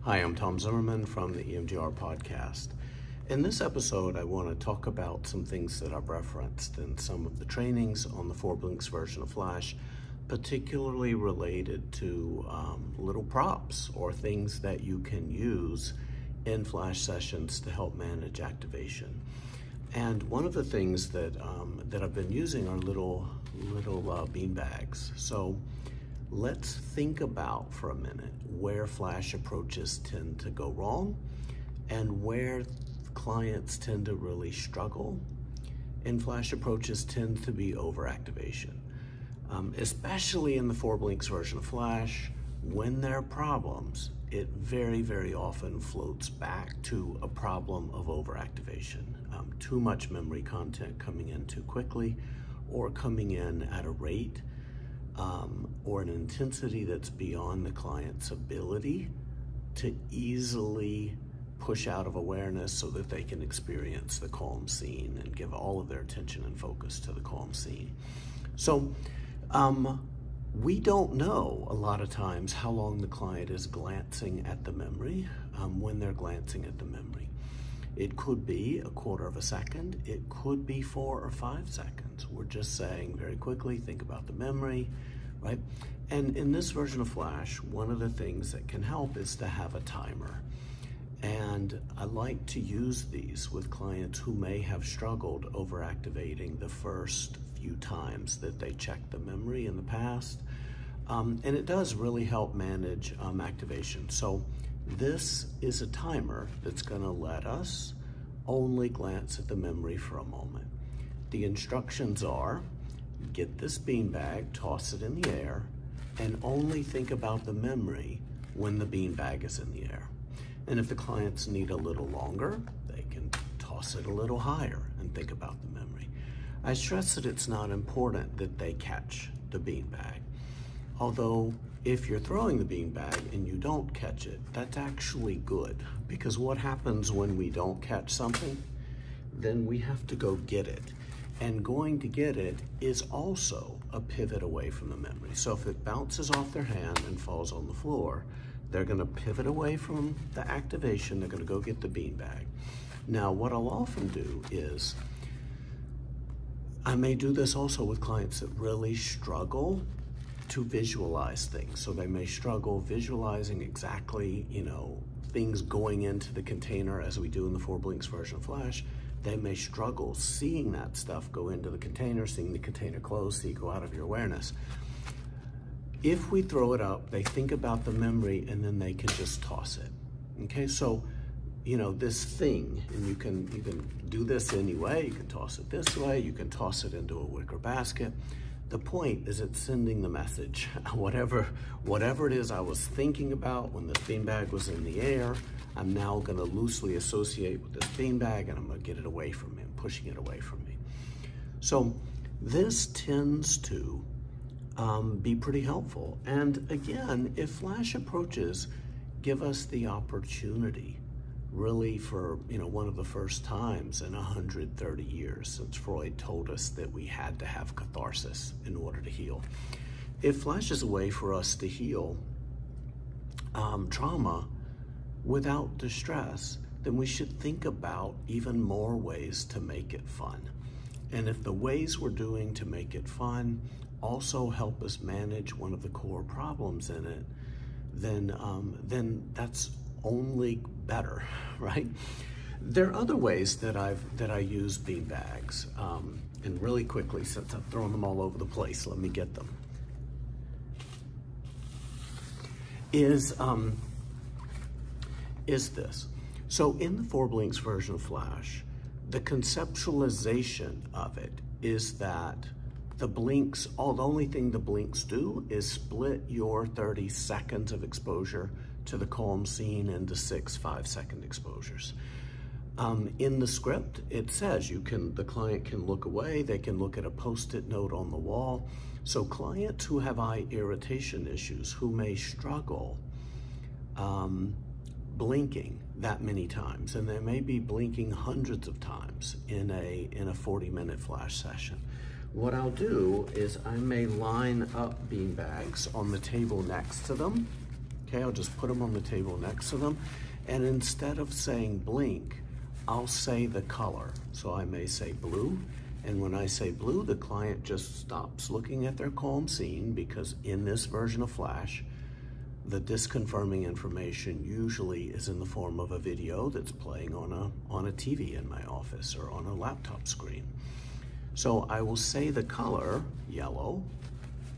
Hi, I'm Tom Zimmerman from the EMDR podcast. In this episode, I want to talk about some things that I've referenced in some of the trainings on the 4Blinks version of Flash, particularly related to little props or things that you can use in Flash sessions to help manage activation. And one of the things that I've been using are little bean bags. So let's think about for a minute where Flash approaches tend to go wrong and where clients tend to really struggle. And Flash approaches tend to be overactivation, especially in the 4Blinks version of Flash. When there are problems, it very, very often floats back to a problem of overactivation. Too much memory content coming in too quickly, or coming in at a rate or an intensity that's beyond the client's ability to easily push out of awareness so that they can experience the calm scene and give all of their attention and focus to the calm scene. So we don't know a lot of times how long the client is glancing at the memory when they're glancing at the memory. It could be a quarter of a second, it could be 4 or 5 seconds. We're just saying very quickly, think about the memory, right? And in this version of Flash, one of the things that can help is to have a timer. And I like to use these with clients who may have struggled overactivating the first few times that they checked the memory in the past. And it does really help manage activation. So this is a timer that's going to let us only glance at the memory for a moment. The instructions are, get this beanbag, toss it in the air, and only think about the memory when the beanbag is in the air. And if the clients need a little longer, they can toss it a little higher and think about the memory. I stress that it's not important that they catch the beanbag. Although, if you're throwing the beanbag and you don't catch it, that's actually good, because what happens when we don't catch something? Then we have to go get it. And going to get it is also a pivot away from the memory. So if it bounces off their hand and falls on the floor, they're gonna pivot away from the activation, they're gonna go get the beanbag. Now, what I'll often do is, I may do this also with clients that really struggle to visualize things. So they may struggle visualizing exactly, things going into the container as we do in the 4Blinks version of Flash. They may struggle seeing that stuff go into the container, seeing the container close, see it go out of your awareness. If we throw it up, they think about the memory and then they can just toss it. Okay, so this thing, and you can do this anyway. You can toss it this way, you can toss it into a wicker basket. The point is it's sending the message. Whatever it is I was thinking about when this beanbag was in the air, I'm now gonna loosely associate with this beanbag and I'm gonna get it away from me, I'm pushing it away from me. So this tends to be pretty helpful. And again, if Flash approaches give us the opportunity, really for one of the first times in 130 years since Freud told us that we had to have catharsis in order to heal. If Flash is a way for us to heal trauma without distress, then we should think about even more ways to make it fun. And if the ways we're doing to make it fun also help us manage one of the core problems in it, then that's only better, right? There are other ways that I use beanbags, and really quickly, since I've thrown them all over the place, let me get them. Is this. So in the 4Blinks version of Flash, the conceptualization of it is that the blinks, the only thing the blinks do is split your 30 seconds of exposure to the calm scene into 6 5-second exposures. In the script, it says the client can look away, they can look at a post-it note on the wall. So clients who have eye irritation issues, who may struggle blinking that many times, and they may be blinking hundreds of times in a 40-minute Flash session. What I'll do is I may line up beanbags on the table next to them, Okay, I'll just put them on the table next to them. And instead of saying blink, I'll say the color. So I may say blue. And when I say blue, the client just stops looking at their calm scene, because in this version of Flash, the disconfirming information usually is in the form of a video that's playing on a TV in my office or on a laptop screen. So I will say the color, yellow,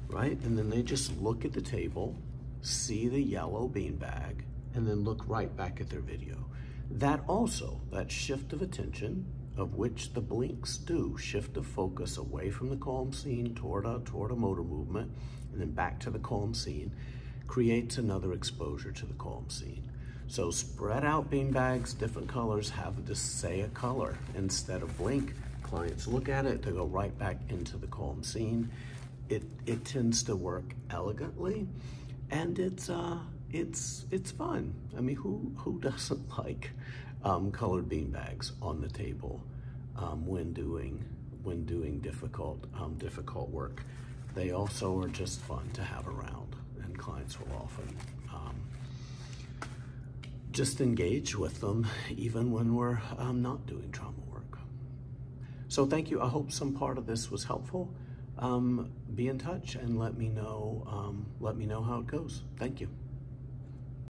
right? And then they just look at the table, see the yellow beanbag, and then look right back at their video. That shift of attention, of which the blinks do, shift of focus away from the calm scene toward a motor movement, and then back to the calm scene, creates another exposure to the calm scene. So spread out beanbags, different colors, have to say a color instead of blink. Clients look at it, they go right back into the calm scene. It tends to work elegantly, and it's fun. I mean, who doesn't like colored beanbags on the table when doing difficult work? They also are just fun to have around, and clients will often just engage with them even when we're not doing trauma work. So thank you. I hope some part of this was helpful. Be in touch and let me know how it goes. Thank you.